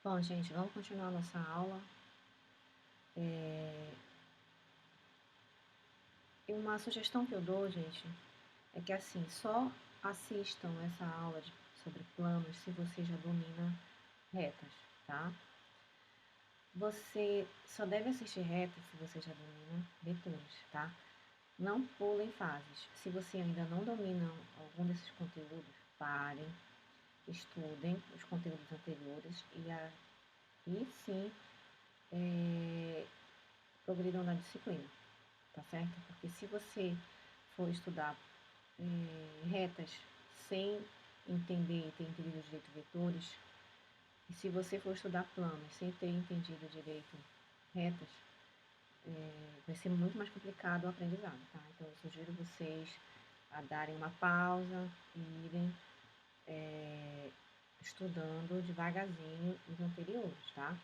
Bom, gente, vamos continuar nossa aula. E uma sugestão que eu dou, gente, é que assim, só assistam essa aula sobre planos se você já domina retas, tá? Você só deve assistir retas se você já domina vetores, tá? Não pulem fases. Se você ainda não domina algum desses conteúdos, parem, estudem os conteúdos anteriores e sim progridam na disciplina, tá certo? Porque se você for estudar retas sem entender e ter entendido direito vetores, e se você for estudar planos sem ter entendido direito retas, vai ser muito mais complicado o aprendizado, tá? Então eu sugiro vocês a darem uma pausa e irem estudando devagarzinho os anteriores, tá?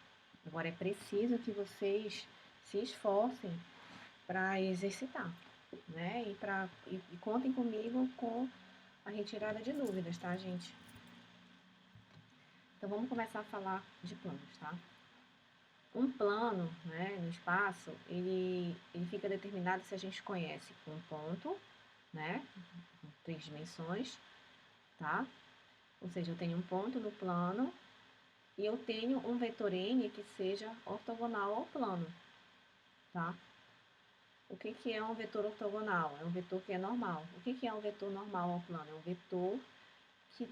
Agora é preciso que vocês se esforcem para exercitar, né? E contem comigo com a retirada de dúvidas, tá, gente? Então vamos começar a falar de planos, tá? Um plano, né, no espaço, ele fica determinado se a gente conhece um ponto, né, com 3 dimensões, tá? Ou seja, eu tenho um ponto no plano e eu tenho um vetor n que seja ortogonal ao plano, tá? O que é um vetor ortogonal? É um vetor que é normal. O que é um vetor normal ao plano? É um vetor que,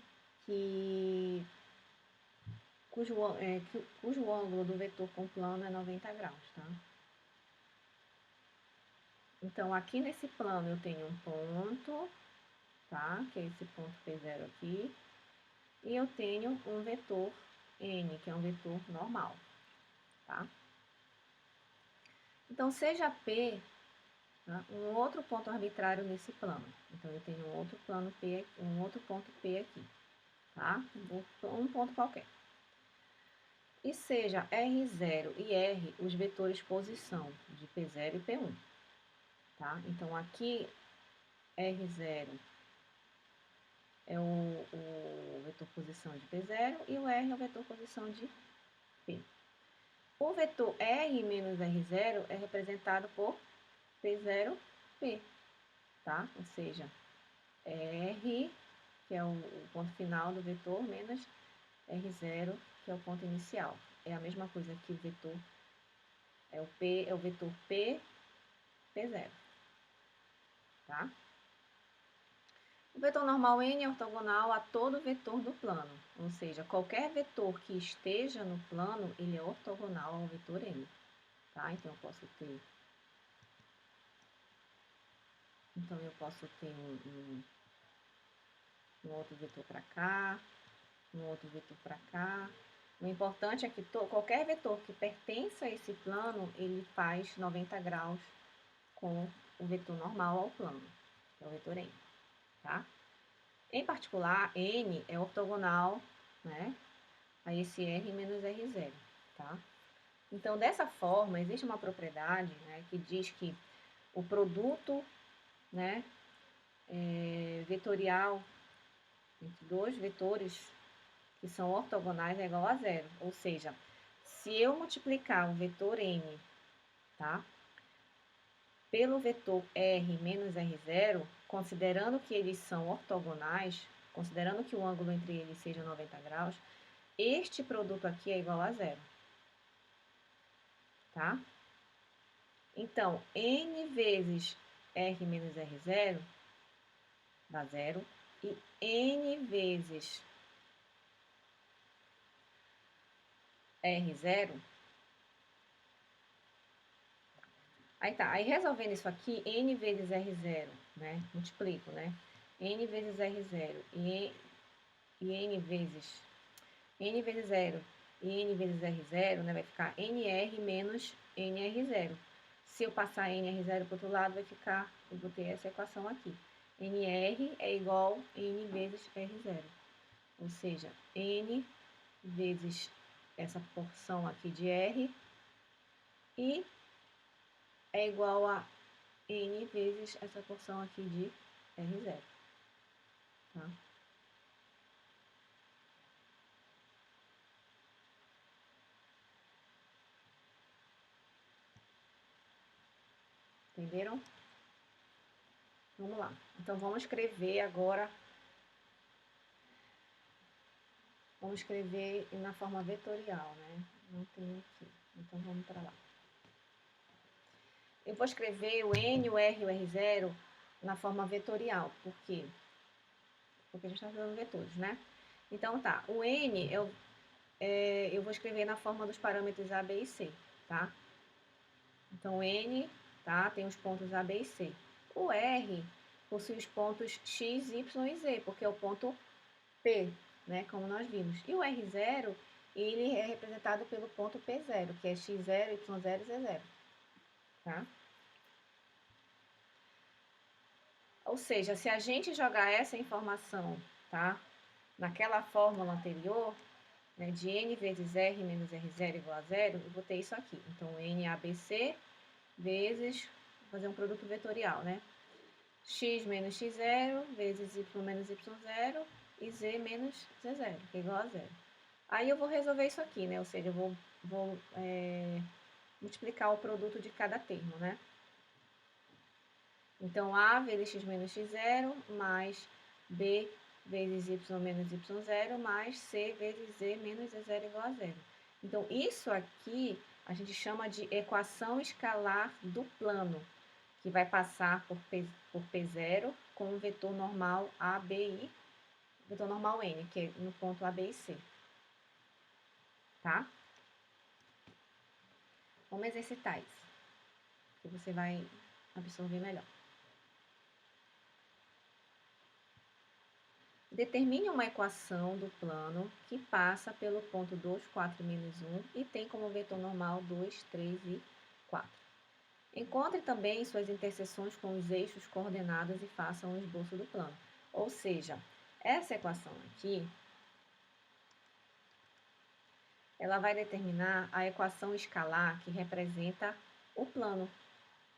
que cujo ângulo do vetor com o plano é 90 graus, tá? Então, aqui nesse plano eu tenho um ponto, tá? Que é esse ponto P0 aqui. E eu tenho um vetor n, que é um vetor normal, tá? Então, seja P, tá? Um outro ponto arbitrário nesse plano. Então, eu tenho um outro plano P, um outro ponto P aqui, tá? Um ponto qualquer. E seja R0 e R os vetores posição de P0 e P1, tá? Então, aqui R0 é o vetor posição de P0 e o R é o vetor posição de P. O vetor R menos R0 é representado por P0P, tá? Ou seja, R, que é o ponto final do vetor, menos R0, que é o ponto inicial. É a mesma coisa que o vetor, é o vetor P, P0, tá? O vetor normal n é ortogonal a todo vetor do plano, ou seja, qualquer vetor que esteja no plano, ele é ortogonal ao vetor n, tá? Então eu posso ter um outro vetor para cá, um outro vetor para cá. O importante é que qualquer vetor que pertença a esse plano, ele faz 90 graus com o vetor normal ao plano, que é o vetor n, tá? Em particular, n é ortogonal, né, a esse R menos R0, tá? Então, dessa forma, existe uma propriedade, né, que diz que o produto, né, vetorial entre dois vetores que são ortogonais é igual a zero. Ou seja, se eu multiplicar o vetor n, tá, pelo vetor r menos r0, considerando que eles são ortogonais, considerando que o ângulo entre eles seja 90 graus, este produto aqui é igual a zero, tá? Então, n vezes r menos r0 dá zero, e n vezes R0. Aí tá, aí resolvendo isso aqui, n vezes R0, né? Multiplico, né? N vezes R0 N vezes 0 e N vezes R0, né? Vai ficar NR menos NR0. Se eu passar NR0 para o outro lado, vai ficar, eu botei essa equação aqui. NR é igual a N vezes R0. Ou seja, N vezes essa porção aqui de R e é igual a N vezes essa porção aqui de R0, tá? Entenderam? Vamos lá. Então, vamos escrever agora. Vamos escrever na forma vetorial, né? Não tem aqui. Então, vamos para lá. Eu vou escrever o N, o R e o R0 na forma vetorial. Por quê? Porque a gente está usando vetores, né? Então, tá. O N eu vou escrever na forma dos parâmetros A, B e C, tá? Então, N, tá? Tem os pontos A, B e C. O R possui os pontos X, Y e Z, porque é o ponto P, né? Como nós vimos. E o R0, ele é representado pelo ponto P0, que é X0, Y0 e Z0, tá? Ou seja, se a gente jogar essa informação, tá? Naquela fórmula anterior, né, de N vezes R menos R0 igual a zero, eu vou ter isso aqui. Então, NABC vezes, vou fazer um produto vetorial, né? X menos X0 vezes Y menos Y0 e Z menos Z0, que é igual a zero. Aí eu vou resolver isso aqui, né? Ou seja, eu vou multiplicar o produto de cada termo, né? Então, A vezes x menos x0 mais B vezes y menos y0 mais C vezes z menos z0 igual a zero. Então, isso aqui a gente chama de equação escalar do plano, que vai passar por P0 com o vetor normal A, B e vetor normal N, que é no ponto A, B e C. Tá? Vamos exercitar isso, que você vai absorver melhor. Determine uma equação do plano que passa pelo ponto 2, 4, menos 1 e tem como vetor normal 2, 3 e 4. Encontre também suas interseções com os eixos coordenados e faça um esboço do plano. Ou seja, essa equação aqui, ela vai determinar a equação escalar que representa o plano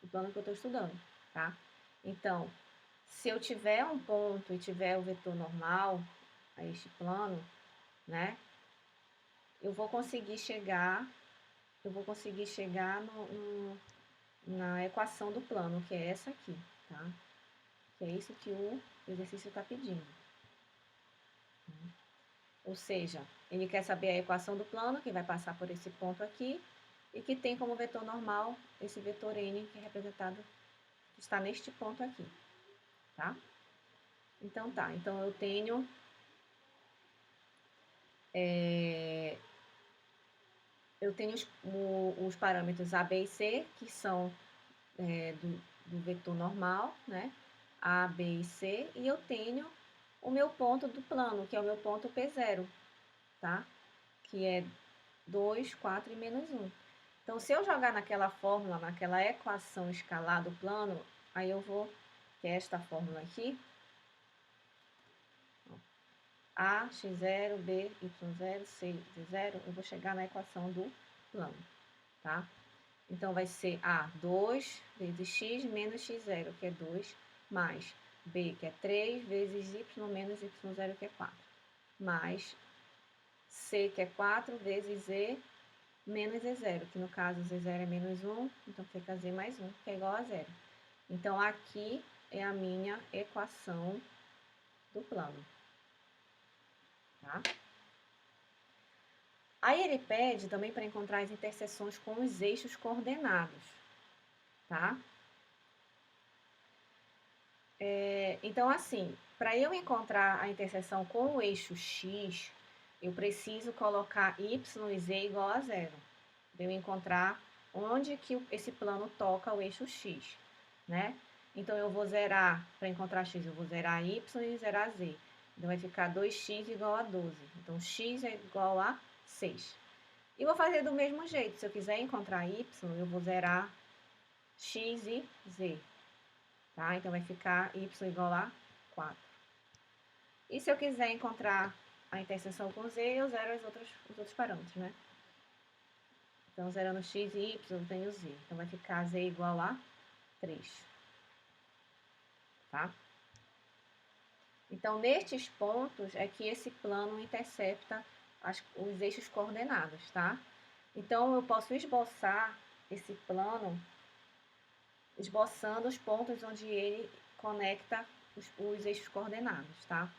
que eu estou estudando, tá? Então, se eu tiver um ponto e tiver o vetor normal a este plano, né? Eu vou conseguir chegar na equação do plano, que é essa aqui, tá? Que é isso que o exercício está pedindo. Ou seja, ele quer saber a equação do plano, que vai passar por esse ponto aqui, e que tem como vetor normal esse vetor n, que é representado, que está neste ponto aqui, tá? Então tá, então eu tenho os parâmetros A, B e C, que são do vetor normal, né? A, B e C, e eu tenho o meu ponto do plano, que é o meu ponto P0, tá? Que é 2, 4 e menos 1. Então, se eu jogar naquela fórmula, naquela equação escalar do plano, aí eu vou, que é esta fórmula aqui, A, x0, B, y0, C, z0, eu vou chegar na equação do plano, tá? Então, vai ser A, 2 vezes x menos x0, que é 2, mais B, que é 3, vezes y menos y0, que é 4, mais C, que é 4, vezes Z menos Z0, que no caso Z0 é menos 1, então fica Z mais 1, que é igual a 0. Então, aqui é a minha equação do plano. Tá? Aí ele pede também para encontrar as interseções com os eixos coordenados. Tá? Então, assim, para eu encontrar a interseção com o eixo x, eu preciso colocar y e z igual a zero. Para eu encontrar onde que esse plano toca o eixo x, né? Então, eu vou zerar, para encontrar x, eu vou zerar y e zerar z. Então, vai ficar 2x igual a 12. Então, x é igual a 6. E vou fazer do mesmo jeito. Se eu quiser encontrar y, eu vou zerar x e z. Tá? Então, vai ficar y igual a 4. E se eu quiser encontrar a interseção com z, eu zero os outros parâmetros, né? Então, zerando x e y, eu tenho z. Então, vai ficar z igual a 3. Tá? Então, nestes pontos é que esse plano intercepta os eixos coordenados, tá? Então, eu posso esboçar esse plano esboçando os pontos onde ele conecta os eixos coordenados, tá?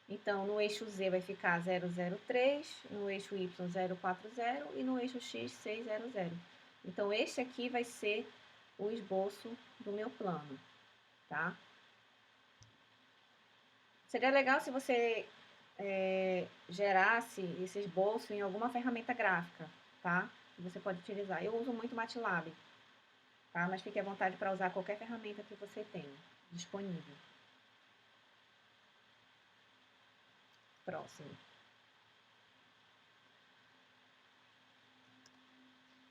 Então, no eixo Z vai ficar 003, no eixo Y 040 e no eixo X 600. Então, este aqui vai ser o esboço do meu plano, tá? Seria legal se você gerasse esse esboço em alguma ferramenta gráfica, tá? Que você pode utilizar. Eu uso muito MATLAB, tá? Mas fique à vontade para usar qualquer ferramenta que você tenha disponível. Próximo.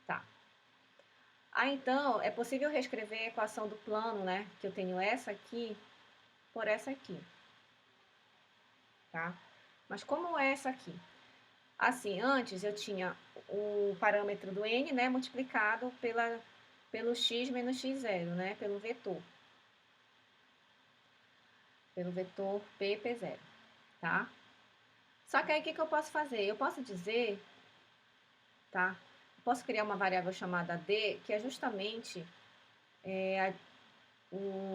Tá. Então, é possível reescrever a equação do plano, né? Que eu tenho essa aqui por essa aqui, tá? Mas como é essa aqui? Assim, antes eu tinha o parâmetro do n, né? Multiplicado pelo x menos x0, né? Pelo vetor p, p0, tá? Só que aí o que eu posso fazer? Eu posso dizer, tá? Eu posso criar uma variável chamada d, que é justamente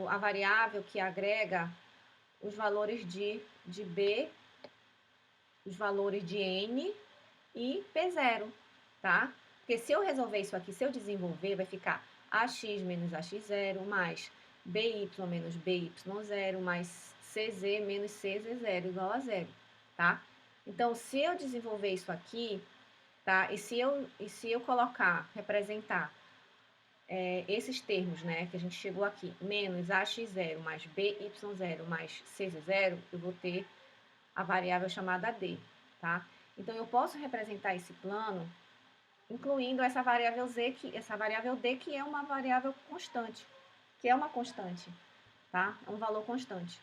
a variável que agrega os valores de b, os valores de n e p0, tá? Porque se eu resolver isso aqui, se eu desenvolver, vai ficar ax menos ax0 mais by menos by0 mais cz menos cz0 igual a zero, tá? Então, se eu desenvolver isso aqui, tá? E se eu colocar, representar esses termos, né, que a gente chegou aqui, menos ax0 mais by0 mais cz0, eu vou ter a variável chamada d, tá? Então, eu posso representar esse plano incluindo essa variável d, que é uma variável constante, que é uma constante, tá? É um valor constante.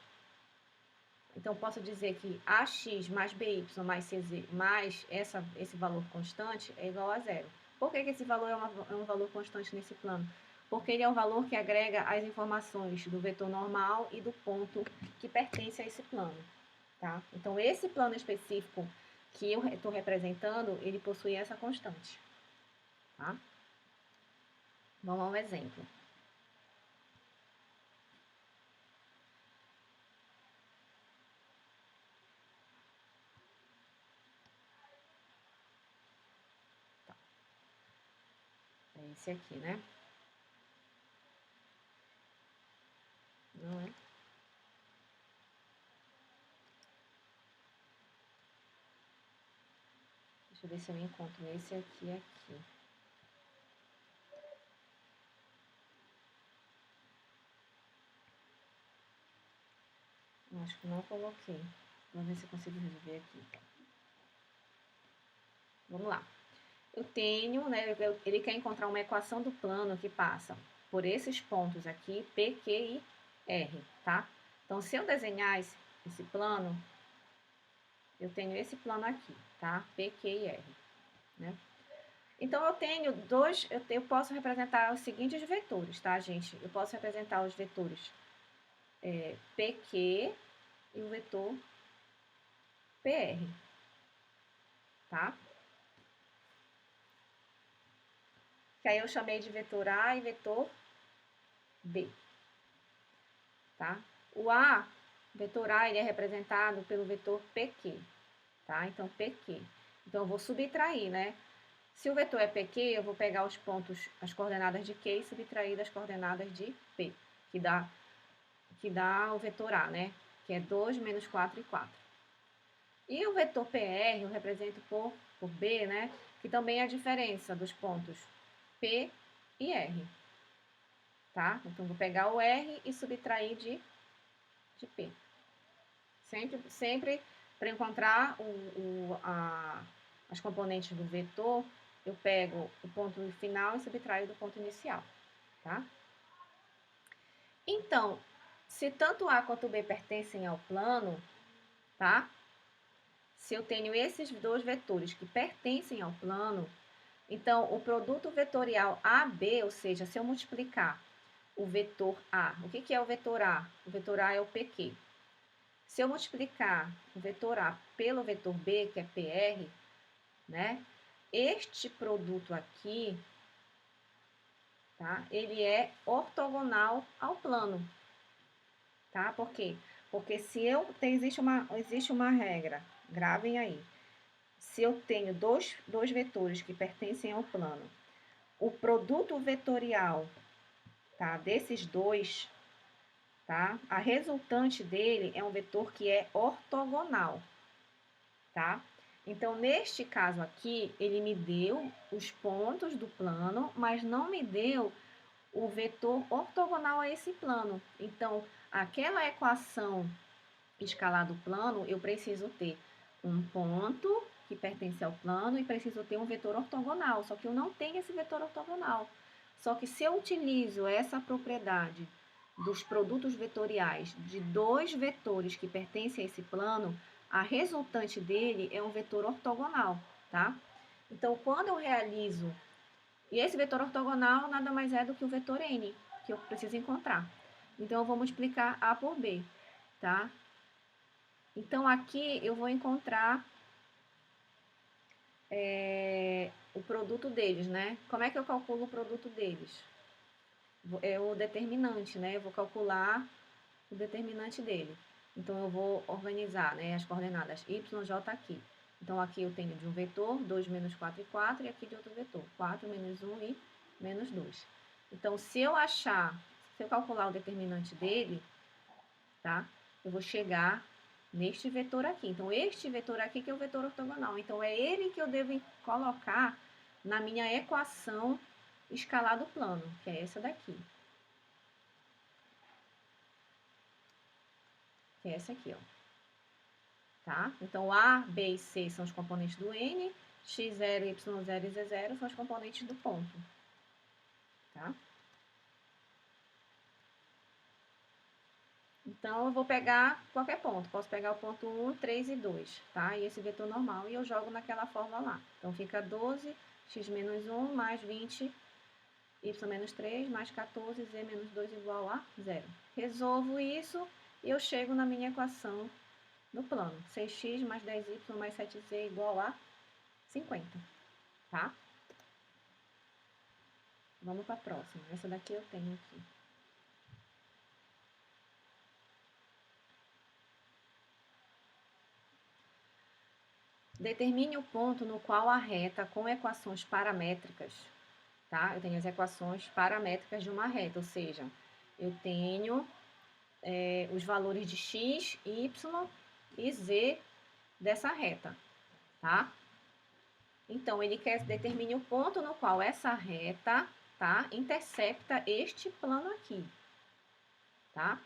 Então, posso dizer que ax mais by mais cz mais esse valor constante é igual a zero. Por que esse valor é um valor constante nesse plano? Porque ele é o valor que agrega as informações do vetor normal e do ponto que pertence a esse plano, tá? Então, esse plano específico que eu estou representando, ele possui essa constante, tá? Vamos a um exemplo. É esse aqui, né? Não é? Deixa eu ver se eu encontro esse aqui. Eu acho que não coloquei. Vamos ver se eu consigo resolver aqui. Vamos lá. Eu tenho, né? Ele quer encontrar uma equação do plano que passa por esses pontos aqui, P, Q e R, tá? Então, se eu desenhar esse plano, eu tenho esse plano aqui, tá? P, Q e R, né? Então, eu tenho eu posso representar os seguintes vetores, tá, gente? Eu posso representar os vetores PQ e o vetor PR, tá? Que aí eu chamei de vetor A e vetor B, tá? O A, vetor A, ele é representado pelo vetor PQ, tá? Então, PQ. Então, eu vou subtrair, né? Se o vetor é PQ, eu vou pegar os pontos, as coordenadas de Q e subtrair das coordenadas de P, que dá o vetor A, né? Que é 2 menos 4 e 4. E o vetor PR eu represento por B, né? Que também é a diferença dos pontos P e R, tá? Então, vou pegar o R e subtrair de P. Sempre para encontrar as componentes do vetor, eu pego o ponto final e subtraio do ponto inicial, tá? Então, se tanto A quanto B pertencem ao plano, tá? Se eu tenho esses dois vetores que pertencem ao plano, então o produto vetorial AB, ou seja, se eu multiplicar o vetor A, o que é o vetor A? O vetor A é o PQ. Se eu multiplicar o vetor A pelo vetor B, que é PR, né? Este produto aqui tá? Ele é ortogonal ao plano, tá? Por quê? Porque se existe uma regra, gravem aí. Se eu tenho dois vetores que pertencem ao plano, o produto vetorial, tá, desses dois, tá? A resultante dele é um vetor que é ortogonal, tá? Então, neste caso aqui, ele me deu os pontos do plano, mas não me deu o vetor ortogonal a esse plano. Então, aquela equação escalar do plano, eu preciso ter um ponto que pertence ao plano e preciso ter um vetor ortogonal, só que eu não tenho esse vetor ortogonal. Só que se eu utilizo essa propriedade dos produtos vetoriais de dois vetores que pertencem a esse plano, a resultante dele é um vetor ortogonal, tá? Então, quando eu realizo, e esse vetor ortogonal nada mais é do que o vetor n, que eu preciso encontrar. Então, eu vou multiplicar A por B, tá? Então, aqui eu vou encontrar o produto deles, né? Como é que eu calculo o produto deles? É o determinante, né? Eu vou calcular o determinante dele. Então, eu vou organizar, né, as coordenadas y, j aqui. Então, aqui eu tenho de um vetor, 2 menos 4 e 4, e aqui de outro vetor, 4 menos 1 e menos 2. Então, se eu calcular o determinante dele, tá? Eu vou chegar neste vetor aqui. Então, este vetor aqui que é o vetor ortogonal. Então, é ele que eu devo colocar na minha equação escalar do plano, que é essa daqui. Que é essa aqui, ó. Tá? Então, A, B e C são os componentes do N, x0, y0 e z0 são os componentes do ponto. Tá? Então, eu vou pegar qualquer ponto. Posso pegar o ponto 1, 3 e 2, tá? E esse vetor normal, e eu jogo naquela fórmula lá. Então, fica 12, x menos 1, mais 20, y menos 3, mais 14, z menos 2 igual a 0. Resolvo isso e eu chego na minha equação do plano. 6x mais 10y mais 7z igual a 50, tá? Vamos para a próxima. Essa daqui eu tenho aqui. Determine o ponto no qual a reta com equações paramétricas, tá? Eu tenho as equações paramétricas de uma reta, ou seja, eu tenho os valores de x, y e z dessa reta, tá? Então, ele quer determine o ponto no qual essa reta, tá, intercepta este plano aqui, tá?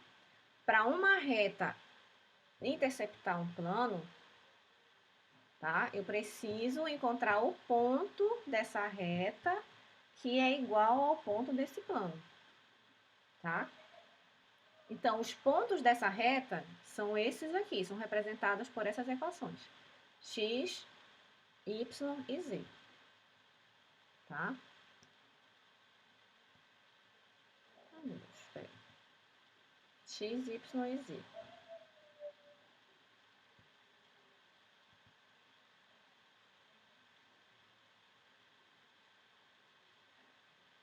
Para uma reta interceptar um plano, tá? Eu preciso encontrar o ponto dessa reta que é igual ao ponto desse plano, tá? Então, os pontos dessa reta são esses aqui, são representados por essas equações. X, Y e Z, tá? X, Y e Z.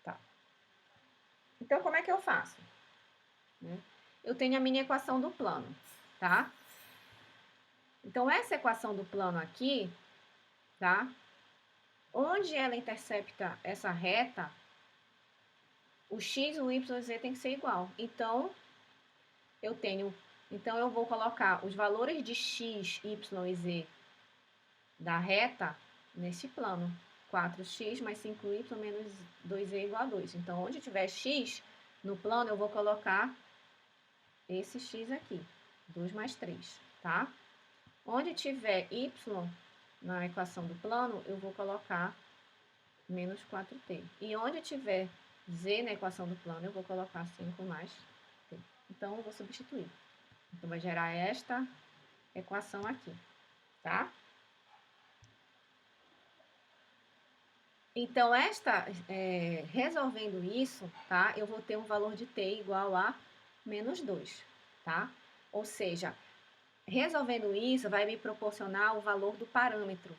Tá. Então, como é que eu faço? Eu tenho a minha equação do plano, tá? Então, essa equação do plano aqui, tá? Onde ela intercepta essa reta, o x, o y e o z tem que ser igual. Então, eu vou colocar os valores de x, y e z da reta nesse plano. 4x mais 5y menos 2z igual a 2. Então, onde tiver x no plano, eu vou colocar esse x aqui, 2 mais 3, tá? Onde tiver y na equação do plano, eu vou colocar menos 4t. E onde tiver z na equação do plano, eu vou colocar 5 mais t. Então, eu vou substituir. Então, vai gerar esta equação aqui, tá? Então, resolvendo isso, tá? Eu vou ter um valor de t igual a menos 2, tá? Ou seja, resolvendo isso, vai me proporcionar o valor do parâmetro,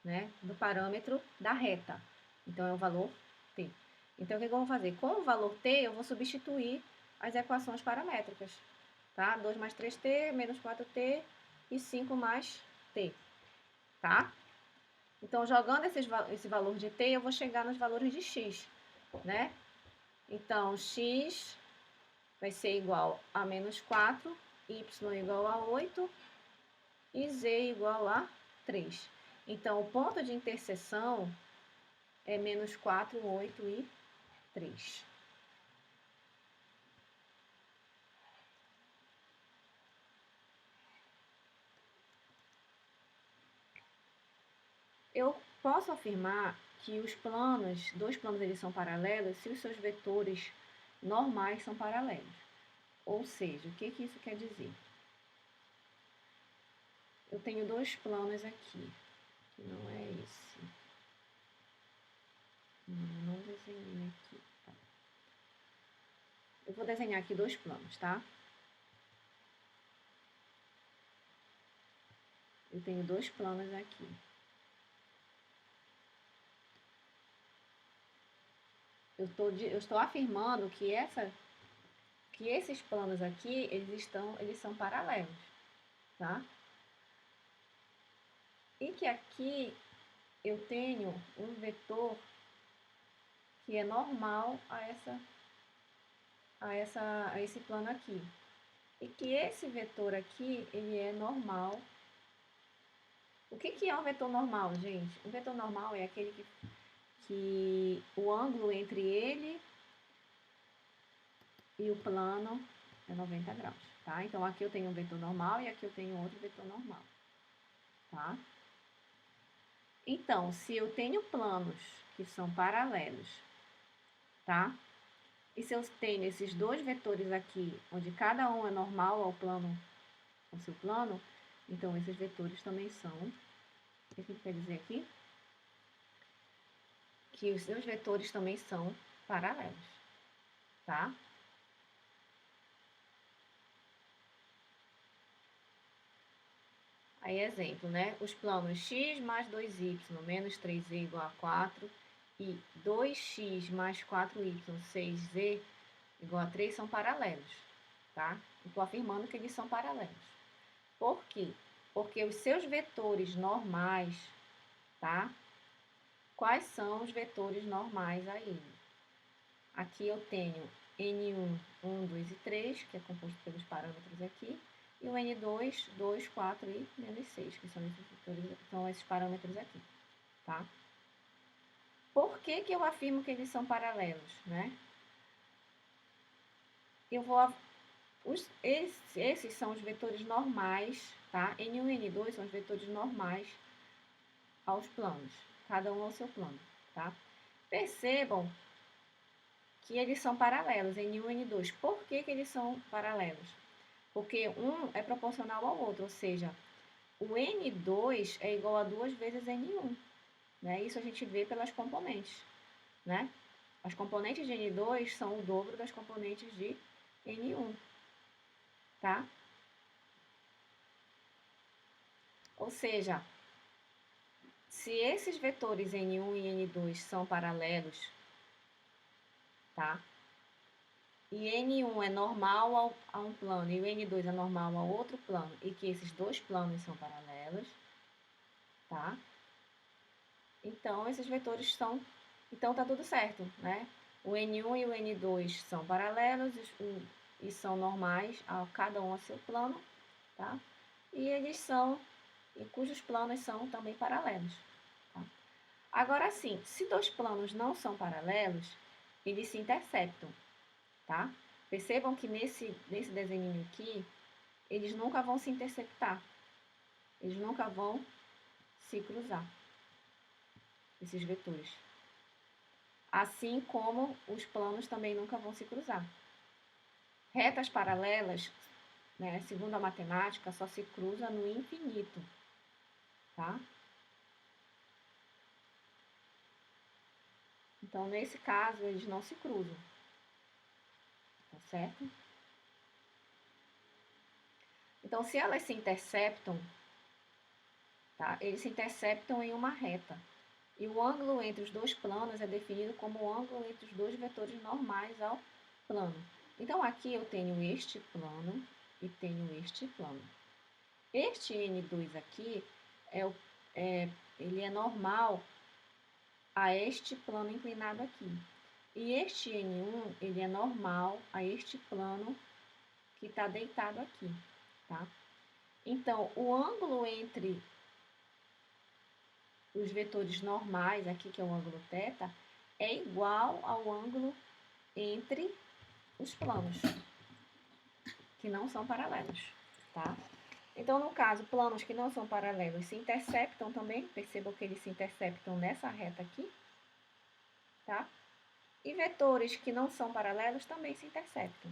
né? Do parâmetro da reta. Então, é o valor t. Então, o que eu vou fazer? Com o valor t, eu vou substituir as equações paramétricas, tá? 2 mais 3t, menos 4t e 5 mais t, tá? Então, jogando esse valor de t, eu vou chegar nos valores de x, né? Então, x vai ser igual a menos 4, y igual a 8 e z igual a 3. Então, o ponto de interseção é menos 4, 8 e 3. Eu posso afirmar que os planos, dois planos, eles são paralelos se os seus vetores normais são paralelos. Ou seja, o que isso quer dizer? Eu tenho dois planos aqui, que não é esse. Não desenhei aqui. Tá. Eu vou desenhar aqui dois planos, tá? Eu tenho dois planos aqui. Eu estou afirmando que esses planos aqui, eles são paralelos, tá? E que aqui eu tenho um vetor que é normal a esse plano aqui. E que esse vetor aqui, ele é normal. O que é um vetor normal, gente? Um vetor normal é aquele que o ângulo entre ele e o plano é 90 graus, tá? Então, aqui eu tenho um vetor normal e aqui eu tenho outro vetor normal, tá? Então, se eu tenho planos que são paralelos, tá? E se eu tenho esses dois vetores aqui, onde cada um é normal ao seu plano, então esses vetores também são. O que quer dizer aqui? Que os seus vetores também são paralelos, tá? Aí, exemplo, né? Os planos x mais 2y menos 3z igual a 4 e 2x mais 4y, 6z igual a 3 são paralelos, tá? Estou afirmando que eles são paralelos. Por quê? Porque os seus vetores normais, tá? Quais são os vetores normais a ele? Aqui eu tenho N1, 1, 2 e 3, que é composto pelos parâmetros aqui, e o N2, 2, 4 e menos 6, que são esses parâmetros aqui, tá? Por que eu afirmo que eles são paralelos, né? Esses são os vetores normais, tá? N1 e N2 são os vetores normais aos planos, cada um ao seu plano, tá? Percebam que eles são paralelos, N1 e N2. Por que eles são paralelos? Porque um é proporcional ao outro, ou seja, o N2 é igual a 2 vezes N1. Né? Isso a gente vê pelas componentes. Né? As componentes de N2 são o dobro das componentes de N1. Tá? Ou seja, se esses vetores N1 e N2 são paralelos, tá? E N1 é normal a um plano e o N2 é normal ao outro plano, e que esses dois planos são paralelos, tá? Então, esses vetores são... Então, tá tudo certo, né? O N1 e o N2 são paralelos e são normais, a cada um a seu plano, tá? E eles são... E cujos planos são também paralelos, tá? Agora, sim, se dois planos não são paralelos, eles se interceptam, tá? Percebam que nesse desenho aqui, eles nunca vão se interceptar. Eles nunca vão se cruzar, esses vetores. Assim como os planos também nunca vão se cruzar. Retas paralelas, né, segundo a matemática, só se cruza no infinito, tá? Então, nesse caso, eles não se cruzam, tá certo? Então, se elas se interceptam, tá? Eles se interceptam em uma reta, E o ângulo entre os dois planos é definido como o ângulo entre os dois vetores normais ao plano. Então, aqui eu tenho este plano e tenho este plano. Este N2 aqui, ele é normal a este plano inclinado aqui. E este N1, ele é normal a este plano que está deitado aqui, tá? Então, o ângulo entre os vetores normais, aqui que é o ângulo θ, é igual ao ângulo entre os planos, que não são paralelos, tá? Então, no caso, planos que não são paralelos se interceptam também, percebam que eles se interceptam nessa reta aqui, tá? E vetores que não são paralelos também se interceptam.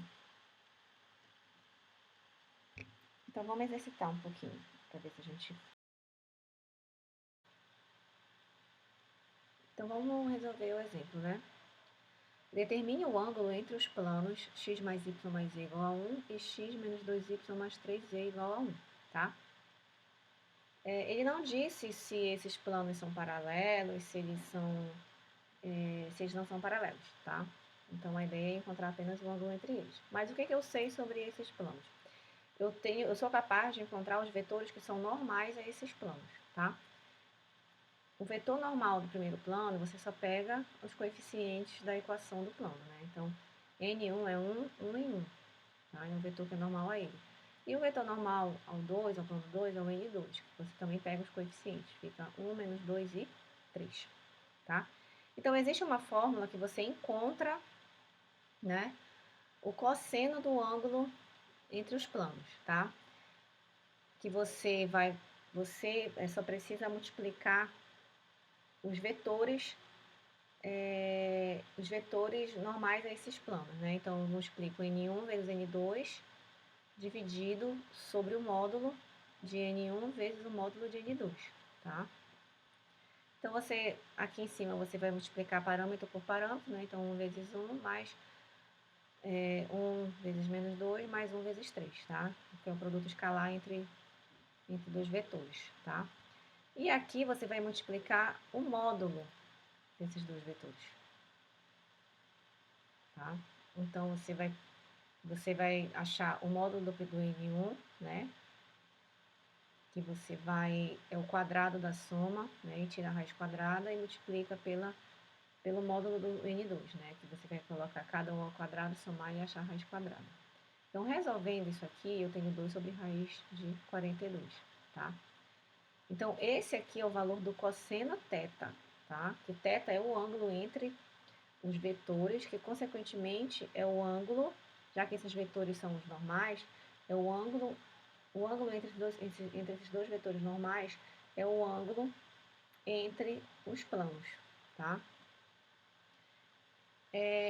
Então, vamos exercitar um pouquinho, para ver se a gente... Então, vamos resolver o exemplo, né? Determine o ângulo entre os planos x mais y mais z igual a 1 e x menos 2y mais 3z igual a 1, tá? Ele não disse se esses planos são paralelos, se eles não são paralelos, tá? Então, a ideia é encontrar apenas o ângulo entre eles. Mas o que eu sei sobre esses planos? Eu sou capaz de encontrar os vetores que são normais a esses planos, tá? O vetor normal do primeiro plano, você só pega os coeficientes da equação do plano, né? Então, N1 é 1, 1 em 1, tá? É um vetor que é normal a ele. E o vetor normal ao 2, ao plano 2, é o N2. Você também pega os coeficientes, fica 1, menos 2 e 3, tá? Então, existe uma fórmula que você encontra, né, o cosseno do ângulo entre os planos, tá? Que você só precisa multiplicar os vetores normais a esses planos, né? Então, eu multiplico N1 vezes N2 dividido sobre o módulo de N1 vezes o módulo de N2, tá? Então, aqui em cima, você vai multiplicar parâmetro por parâmetro, né? Então, 1 vezes 1 mais 1 vezes menos 2 mais 1 vezes 3, tá? Que é o produto escalar entre dois vetores, tá? E aqui você vai multiplicar o módulo desses dois vetores, tá? Então, você vai achar o módulo do N1, né? Que é o quadrado da soma, né? E tira a raiz quadrada e multiplica pelo módulo do N2, né? Que você vai colocar cada um ao quadrado, somar e achar a raiz quadrada. Então, resolvendo isso aqui, eu tenho 2 sobre raiz de 42, tá? Então, esse aqui é o valor do cosseno θ, tá? Que θ é o ângulo entre os vetores, que consequentemente é o ângulo, já que esses vetores são os normais, é o ângulo entre esses dois vetores normais é o ângulo entre os planos, tá?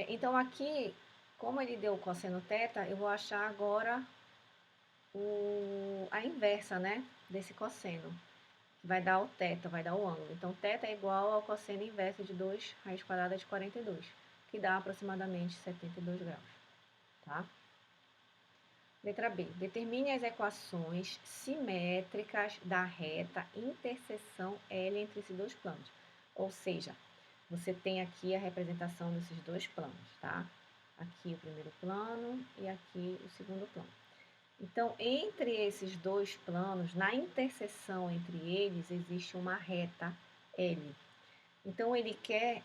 Então, aqui, como ele deu o cosseno θ, eu vou achar agora a inversa, né, desse cosseno. Vai dar o θ, vai dar o ângulo. Então, θ é igual ao cosseno inverso de 2 raiz quadrada de 42, que dá aproximadamente 72 graus, tá? Letra B. Determine as equações simétricas da reta interseção L entre esses dois planos. Ou seja, você tem aqui a representação desses dois planos, tá? Aqui o primeiro plano e aqui o segundo plano. Então, entre esses dois planos, na interseção entre eles, existe uma reta L. Então, ele quer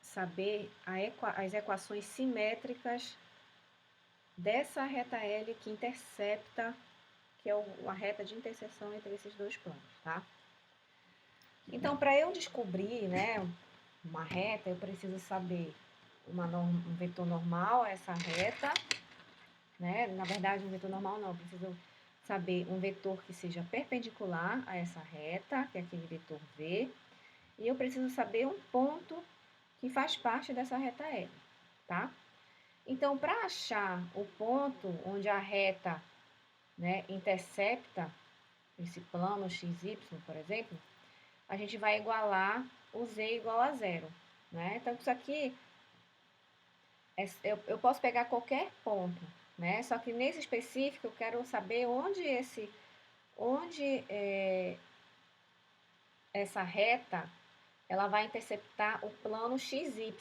saber as equações simétricas dessa reta L que intercepta, que é a reta de interseção entre esses dois planos, tá? Então, para eu descobrir, né, uma reta, eu preciso saber um vetor normal a essa reta, né? Na verdade, um vetor normal não, eu preciso saber um vetor que seja perpendicular a essa reta, que é aquele vetor V, e eu preciso saber um ponto que faz parte dessa reta L, tá? Então, para achar o ponto onde a reta, né, intercepta esse plano XY, por exemplo, a gente vai igualar o Z igual a zero, né? Então, isso aqui, eu posso pegar qualquer ponto, né? Só que nesse específico eu quero saber onde essa reta ela vai interceptar o plano XY,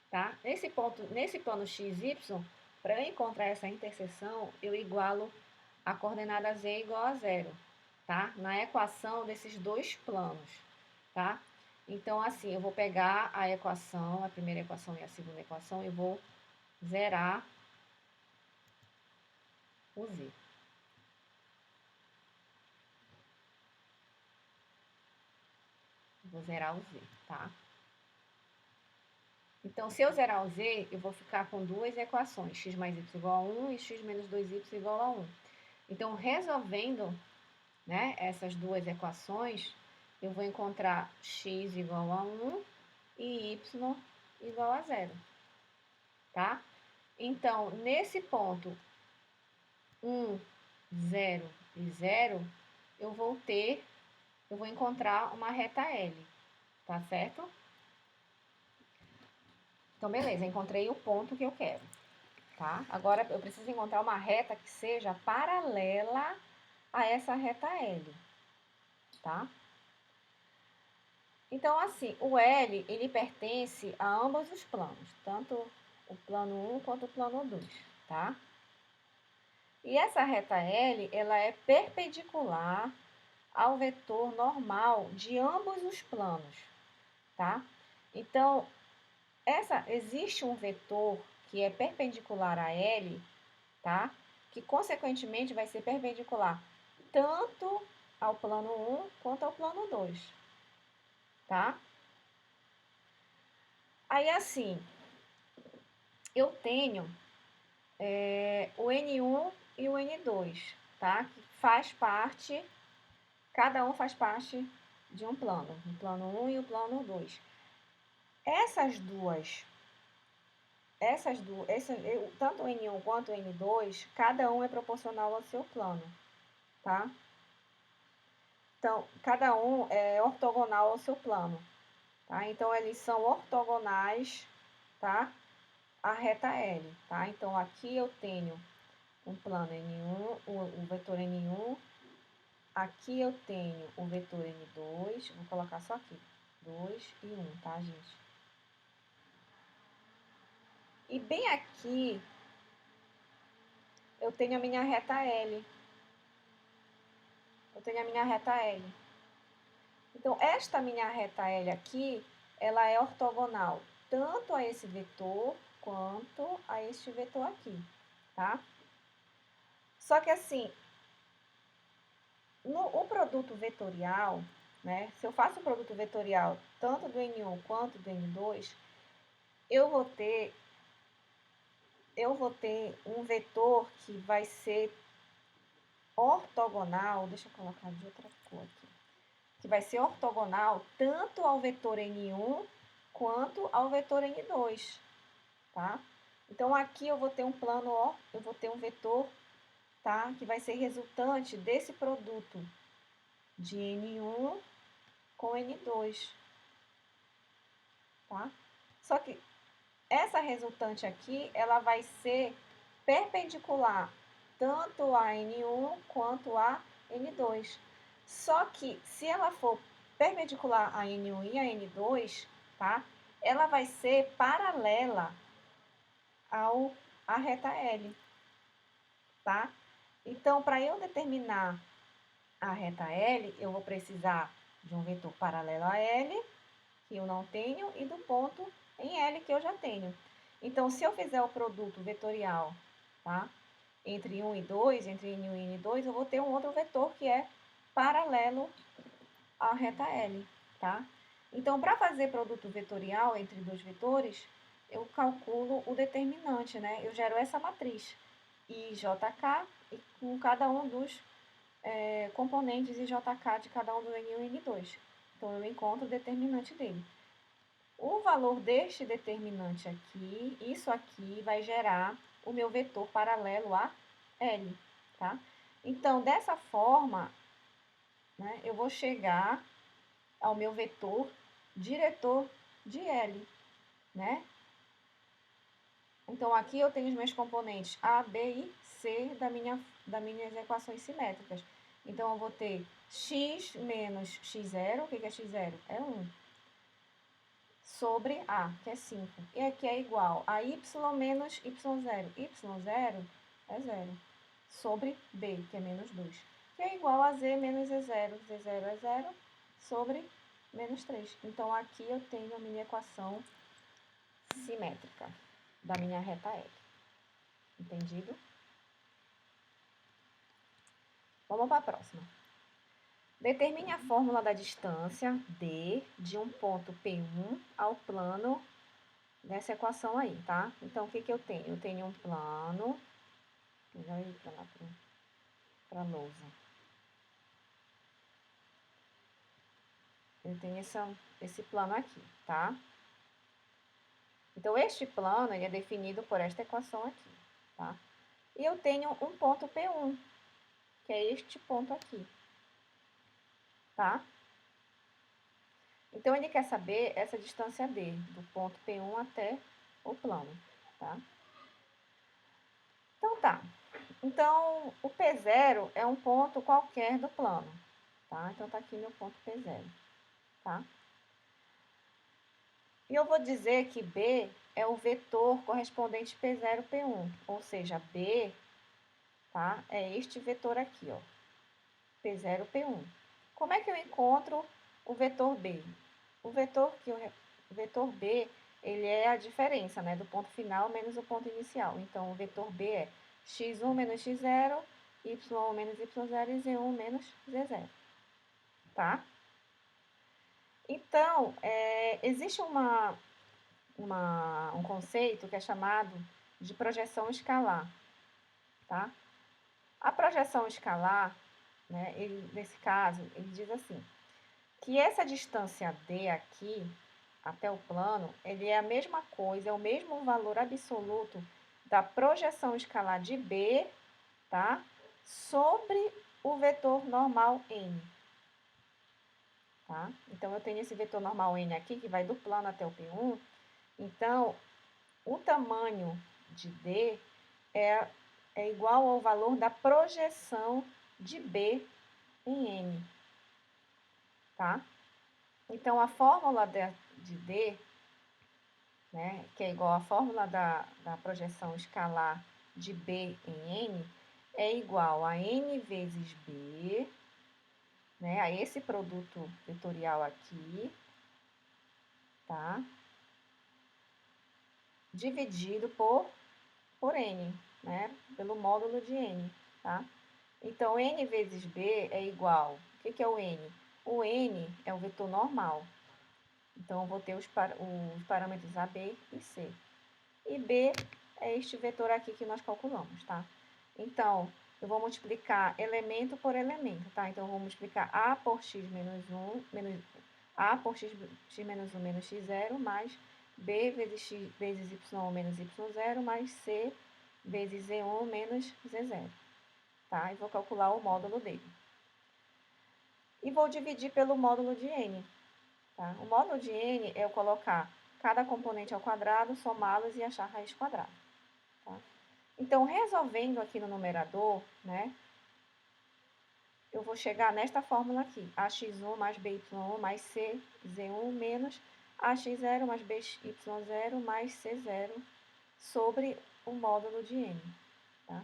tá? Nesse plano XY, para eu encontrar essa interseção, eu igualo a coordenada z igual a zero, tá? Na equação desses dois planos, tá? Então, assim, eu vou pegar a equação, a primeira equação e a segunda equação, eu vou zerar o z. Vou zerar o z, tá? Então, se eu zerar o z, eu vou ficar com duas equações, x mais y igual a 1 e x menos 2y igual a 1. Então, resolvendo, né, essas duas equações, eu vou encontrar x igual a 1 e y igual a 0, tá? Então, nesse ponto 1, 0 e 0, eu vou encontrar uma reta L, tá certo? Então, beleza, encontrei o ponto que eu quero, tá? Agora, eu preciso encontrar uma reta que seja paralela a essa reta L, tá? Então, assim, o L, ele pertence a ambos os planos, tanto o plano 1 quanto o plano 2, tá? E essa reta L, ela é perpendicular ao vetor normal de ambos os planos, tá? Então, existe um vetor que é perpendicular a L, tá? Que, consequentemente, vai ser perpendicular tanto ao plano 1 quanto ao plano 2, tá? Aí, assim, eu tenho o N1 e o N2, tá? Que faz parte, cada um faz parte de um plano, o plano 1 e o plano 2. Tanto o N1 quanto o N2, cada um é proporcional ao seu plano, tá? Então, cada um é ortogonal ao seu plano, tá? Então, eles são ortogonais, tá? A reta L, tá? Então, aqui eu tenho um plano N1, o vetor N1, aqui eu tenho o vetor N2, vou colocar só aqui, 2 e 1, tá, gente? E bem aqui, eu tenho a minha reta L. Então, esta minha reta L aqui, ela é ortogonal tanto a esse vetor quanto a este vetor aqui, tá? Só que assim, o produto vetorial, né? Se eu faço o produto vetorial tanto do N1 quanto do N2, eu vou ter um vetor que vai ser ortogonal, deixa eu colocar de outra cor aqui, que vai ser ortogonal tanto ao vetor N1 quanto ao vetor N2, tá? Então, aqui eu vou ter um plano, eu vou ter um vetor, tá? Que vai ser resultante desse produto de N1 com N2, tá? Só que essa resultante aqui, ela vai ser perpendicular tanto a N1 quanto a N2. Só que se ela for perpendicular a N1 e a N2, tá? Ela vai ser paralela à reta L, tá? Então, para eu determinar a reta L, eu vou precisar de um vetor paralelo a L, que eu não tenho, e do ponto em L, que eu já tenho. Então, se eu fizer o produto vetorial, tá? Entre 1 e 2, entre N1 e N2, eu vou ter um outro vetor que é paralelo à reta L, tá? Então, para fazer produto vetorial entre dois vetores, eu calculo o determinante, né? Eu gero essa matriz, IJK, e com cada um dos componentes IJK de cada um do N1 e N2. Então, eu encontro o determinante dele. O valor deste determinante aqui, isso aqui vai gerar o meu vetor paralelo a L, tá? Então, dessa forma, né, eu vou chegar ao meu vetor diretor de L, né? Então, aqui eu tenho os meus componentes A, B e C das minhas equações simétricas. Então, eu vou ter x menos x0, o que é x0? É 1. Sobre A, que é 5. E aqui é igual a y menos y0. Y0 é 0. Sobre B, que é menos 2. Que é igual a z menos z0. Z0 é 0 sobre menos 3. Então, aqui eu tenho a minha equação simétrica da minha reta L. Entendido? Vamos para a próxima. Determine a fórmula da distância D de um ponto P1 ao plano dessa equação aí, tá? Então, o que que eu tenho? Eu tenho um plano. Melhor ir para lá, para a lousa. Eu tenho esse plano aqui, tá? Então, este plano ele é definido por esta equação aqui, tá? E eu tenho um ponto P1, que é este ponto aqui, tá? Então, ele quer saber essa distância D, do ponto P1 até o plano, tá? Então, tá. Então, o P0 é um ponto qualquer do plano, tá? Então, tá aqui meu ponto P0, tá? E eu vou dizer que B é o vetor correspondente P0, P1, ou seja, B, tá? É este vetor aqui, ó, P0, P1. Como é que eu encontro o vetor B? O vetor B, ele é a diferença, né, do ponto final menos o ponto inicial. Então, o vetor B é x1 menos x0, y1 menos y0 e z1 menos z0, tá? Então, existe um conceito que é chamado de projeção escalar, tá? A projeção escalar, né, nesse caso, ele diz assim, que essa distância D aqui, até o plano, ele é a mesma coisa, é o mesmo valor absoluto da projeção escalar de B, tá? Sobre o vetor normal N, tá? Então, eu tenho esse vetor normal N aqui, que vai do plano até o P1. Então, o tamanho de D é igual ao valor da projeção de B em N, tá? Então, a fórmula de D, né, que é igual à fórmula da projeção escalar de B em N, é igual a N vezes B, né, a esse produto vetorial aqui, tá? Dividido por N, né, pelo módulo de N, tá? Então, N vezes B é igual, o que é o N? O N é o vetor normal, então eu vou ter os parâmetros A, B e C. E B é este vetor aqui que nós calculamos, tá? Então, eu vou multiplicar elemento por elemento, tá? Então, eu vou multiplicar A por x menos 1, A por x menos 1 menos x0, mais B vezes x vezes y menos y0, mais C vezes z1 menos z0, tá? E vou calcular o módulo dele. E vou dividir pelo módulo de n, tá? O módulo de n é eu colocar cada componente ao quadrado, somá-los e achar a raiz quadrada, tá? Então, resolvendo aqui no numerador, né, eu vou chegar nesta fórmula aqui, ax1 mais by1 mais cz1 menos ax0 mais by0 mais c0 sobre o módulo de n, tá?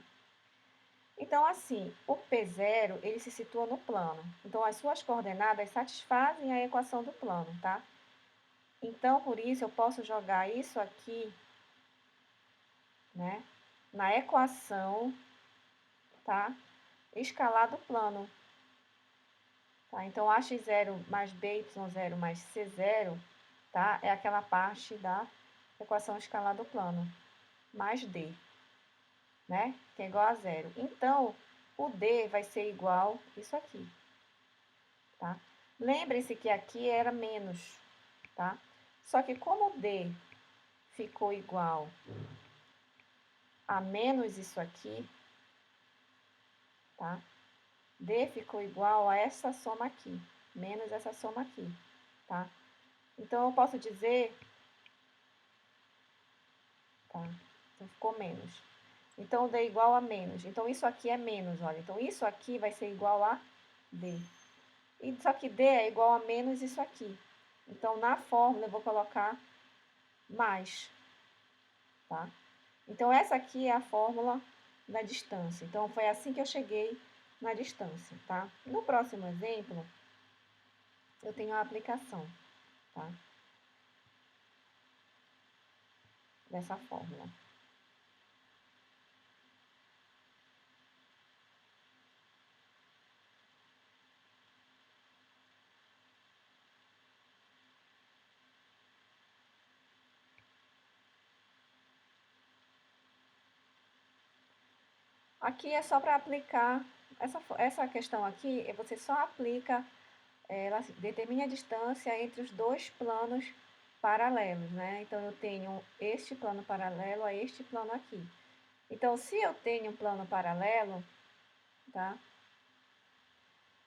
Então, assim, o P0, ele se situa no plano. Então, as suas coordenadas satisfazem a equação do plano, tá? Então, por isso, eu posso jogar isso aqui, né, na equação, tá, escalar do plano. Tá? Então, ax0 mais by0 mais c0, tá, é aquela parte da equação escalar do plano, mais d, né, que é igual a zero. Então, o d vai ser igual a isso aqui, tá? Lembre-se que aqui era menos, tá? Só que como d ficou igual a menos isso aqui, tá? D ficou igual a essa soma aqui, menos essa soma aqui, tá? Então, eu posso dizer, tá? Então, ficou menos. Então, D igual a menos. Então, isso aqui é menos, olha. Então, isso aqui vai ser igual a D. E só que D é igual a menos isso aqui. Então, na fórmula, eu vou colocar mais, tá? Então, essa aqui é a fórmula da distância. Então, foi assim que eu cheguei na distância, tá? No próximo exemplo, eu tenho a aplicação, tá? Dessa fórmula. Aqui é só para aplicar, essa questão aqui, você só aplica, ela determina a distância entre os dois planos paralelos, né? Então, eu tenho este plano paralelo a este plano aqui. Então, se eu tenho um plano paralelo, tá?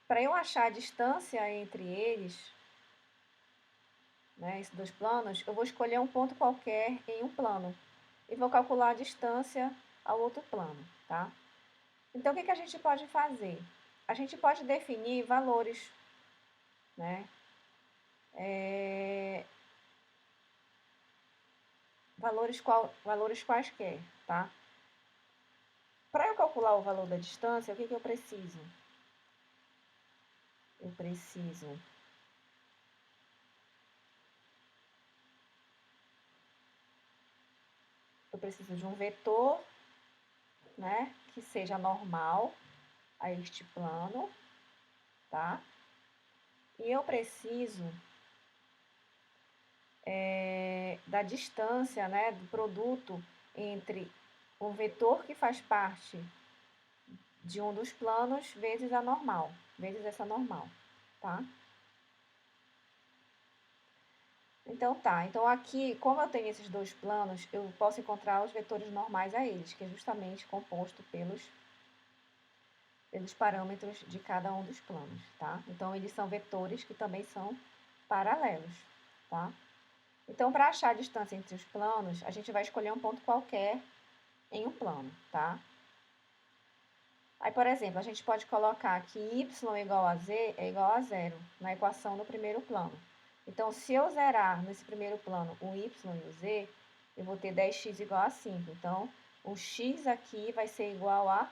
Para eu achar a distância entre eles, né, esses dois planos, eu vou escolher um ponto qualquer em um plano e vou calcular a distância ao outro plano, tá? Então, o que a gente pode fazer? A gente pode definir valores, né? Valores quaisquer, tá? Para eu calcular o valor da distância, o que eu preciso? Eu preciso de um vetor, né, que seja normal a este plano, tá? E eu preciso da distância, né, do produto entre o vetor que faz parte de um dos planos vezes a normal, vezes essa normal, tá? Então tá, então aqui, como eu tenho esses dois planos, eu posso encontrar os vetores normais a eles, que é justamente composto pelos parâmetros de cada um dos planos, tá? Então, eles são vetores que também são paralelos, tá? Então, para achar a distância entre os planos, a gente vai escolher um ponto qualquer em um plano, tá? Aí, por exemplo, a gente pode colocar que y igual a z é igual a zero na equação do primeiro plano. Então, se eu zerar nesse primeiro plano o y e o z, eu vou ter 10x igual a 5. Então, o x aqui vai ser igual a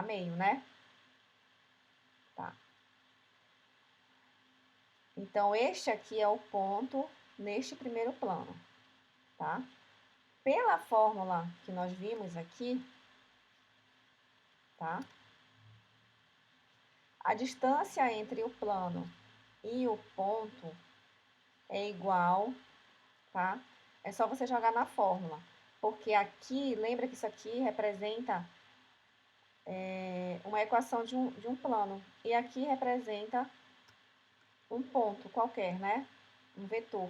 meio, né? Tá. Então, este aqui é o ponto neste primeiro plano, tá? Pela fórmula que nós vimos aqui, tá? A distância entre o plano e o ponto é igual, tá? É só você jogar na fórmula. Porque aqui, lembra que isso aqui representa uma equação de um plano. E aqui representa um ponto qualquer, né? Um vetor,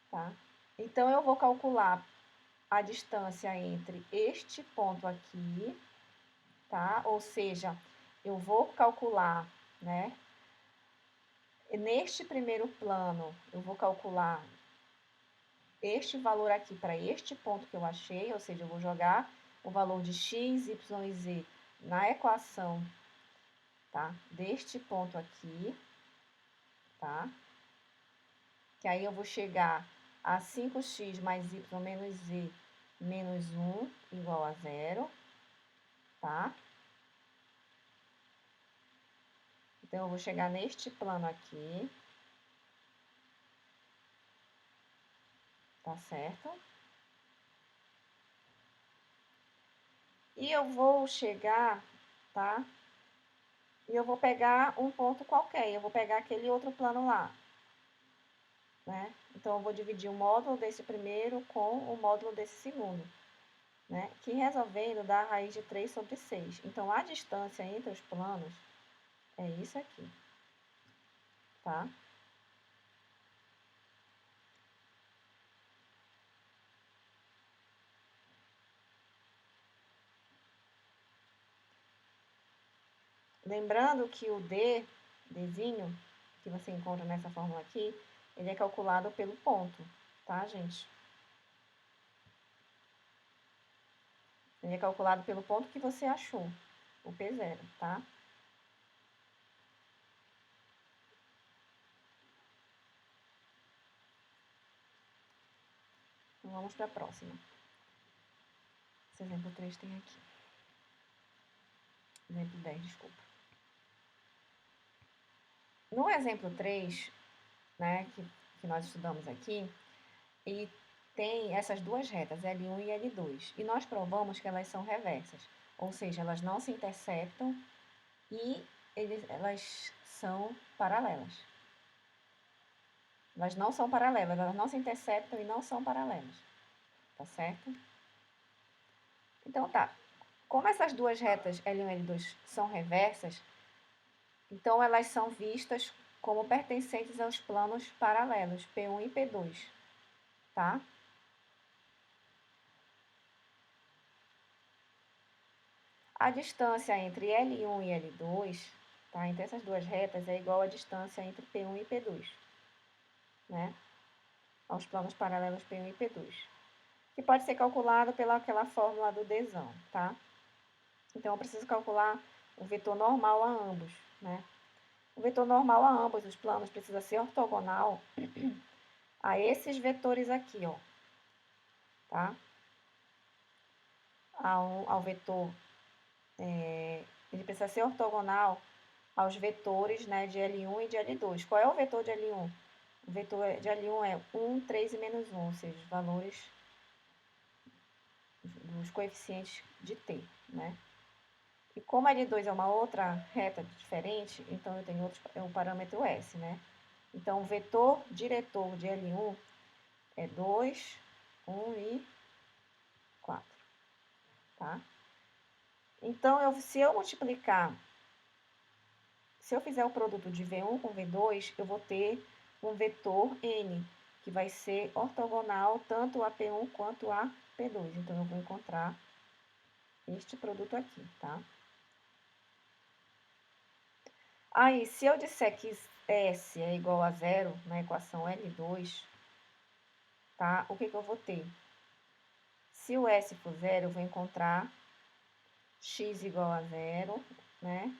tá? Então, eu vou calcular a distância entre este ponto aqui, tá? Ou seja, eu vou calcular, né? Neste primeiro plano, eu vou calcular este valor aqui para este ponto que eu achei, ou seja, eu vou jogar o valor de x, y e z na equação, tá? Deste ponto aqui, tá? Que aí eu vou chegar a 5x mais y menos z menos 1 igual a zero, tá? Então, eu vou chegar neste plano aqui, tá certo? E eu vou chegar, tá? E eu vou pegar um ponto qualquer, eu vou pegar aquele outro plano lá, né? Então, eu vou dividir o módulo desse primeiro com o módulo desse segundo, né? Que resolvendo dá a raiz de 3 sobre 6. Então, a distância entre os planos é isso aqui, tá? Lembrando que o Dzinho, que você encontra nessa fórmula aqui, ele é calculado pelo ponto, tá, gente? Ele é calculado pelo ponto que você achou, o P0, tá? Então, vamos para a próxima. Esse exemplo 3 tem aqui. Exemplo 10, desculpa. No exemplo 3, né, que nós estudamos aqui, e tem essas duas retas, L1 e L2. E nós provamos que elas são reversas, ou seja, elas não se interceptam e elas são paralelas. Elas não são paralelas, elas não se interceptam e não são paralelas. Tá certo? Então tá. Como essas duas retas L1 e L2 são reversas, então elas são vistas como pertencentes aos planos paralelos, P1 e P2, tá? A distância entre L1 e L2, tá? Entre essas duas retas é igual à distância entre P1 e P2, né? Aos planos paralelos P1 e P2, que pode ser calculado pelaquela fórmula do Dzão, tá? Então, eu preciso calcular o vetor normal a ambos, né? O vetor normal a ambos os planos precisa ser ortogonal a esses vetores aqui, ó, tá? Ao vetor, ele precisa ser ortogonal aos vetores, né, de L1 e de L2. Qual é o vetor de L1? O vetor de L1 é 1, 3 e menos 1, ou seja, os valores dos coeficientes de t, né? E como L2 é uma outra reta diferente, então eu tenho o parâmetro S, né? Então, o vetor diretor de L1 é 2, 1 e 4, tá? Então, se eu fizer o produto de V1 com V2, eu vou ter um vetor N, que vai ser ortogonal tanto a P1 quanto a P2. Então, eu vou encontrar este produto aqui, tá? Aí, se eu disser que S é igual a zero na equação L2, tá? O que eu vou ter? Se o S for zero, eu vou encontrar x igual a zero, né?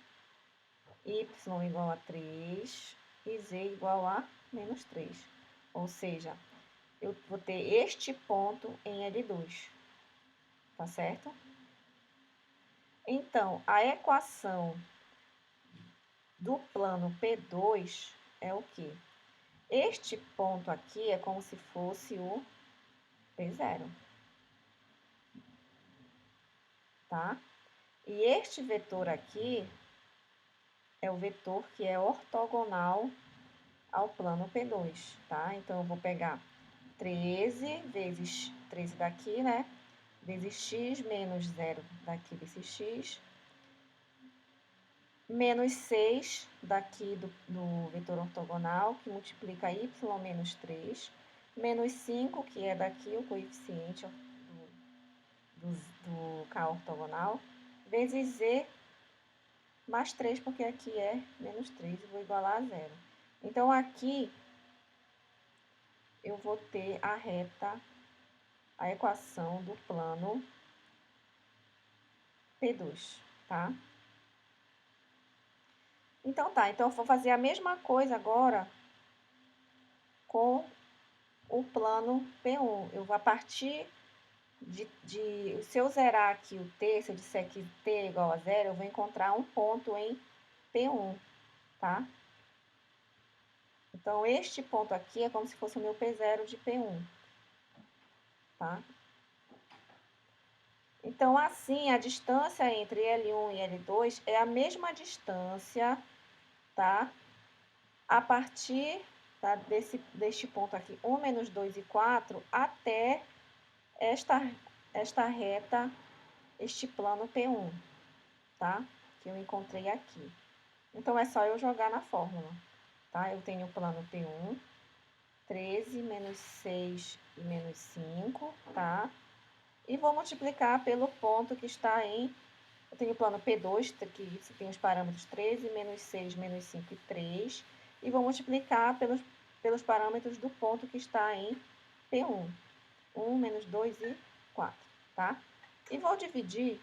Y igual a 3 e Z igual a menos 3. Ou seja, eu vou ter este ponto em L2, tá certo? Então, a equação do plano P2 é o quê? Este ponto aqui é como se fosse o P0, tá? E este vetor aqui é o vetor que é ortogonal ao plano P2, tá? Então, eu vou pegar 13 vezes 13 daqui, né? Vezes x menos 0 daqui desse x, menos 6 daqui do vetor ortogonal, que multiplica y menos 3, menos 5, que é daqui o coeficiente do K ortogonal, vezes z mais 3, porque aqui é menos 3, e vou igualar a zero. Então, aqui eu vou ter a equação do plano P2, tá? Então tá, então eu vou fazer a mesma coisa agora com o plano P1. Eu vou, a partir se eu zerar aqui o t, se eu disser que t é igual a zero, eu vou encontrar um ponto em P1, tá? Então, este ponto aqui é como se fosse o meu P0 de P1, tá? Então, assim, a distância entre L1 e L2 é a mesma distância, tá? A partir, tá, deste ponto aqui, 1, menos 2 e 4, até esta reta, este plano P1, tá? Que eu encontrei aqui. Então, é só eu jogar na fórmula, tá? Eu tenho o plano P1, 13 menos 6 e menos 5, tá? E vou multiplicar pelo ponto que está em... Eu tenho o plano P2, que tem os parâmetros 13, menos 6, menos 5 e 3. E vou multiplicar pelos parâmetros do ponto que está em P1. 1, menos 2 e 4, tá? E vou dividir,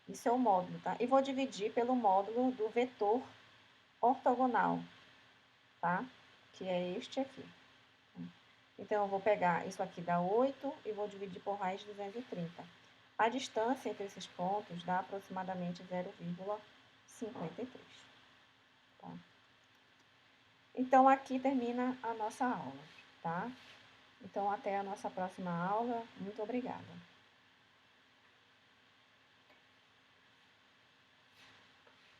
isso é o módulo, tá? E vou dividir pelo módulo do vetor ortogonal, tá? Que é este aqui. Então, eu vou pegar isso aqui dá 8 e vou dividir por raiz de 230. A distância entre esses pontos dá aproximadamente 0,53. Tá? Então, aqui termina a nossa aula, tá? Então, até a nossa próxima aula. Muito obrigada.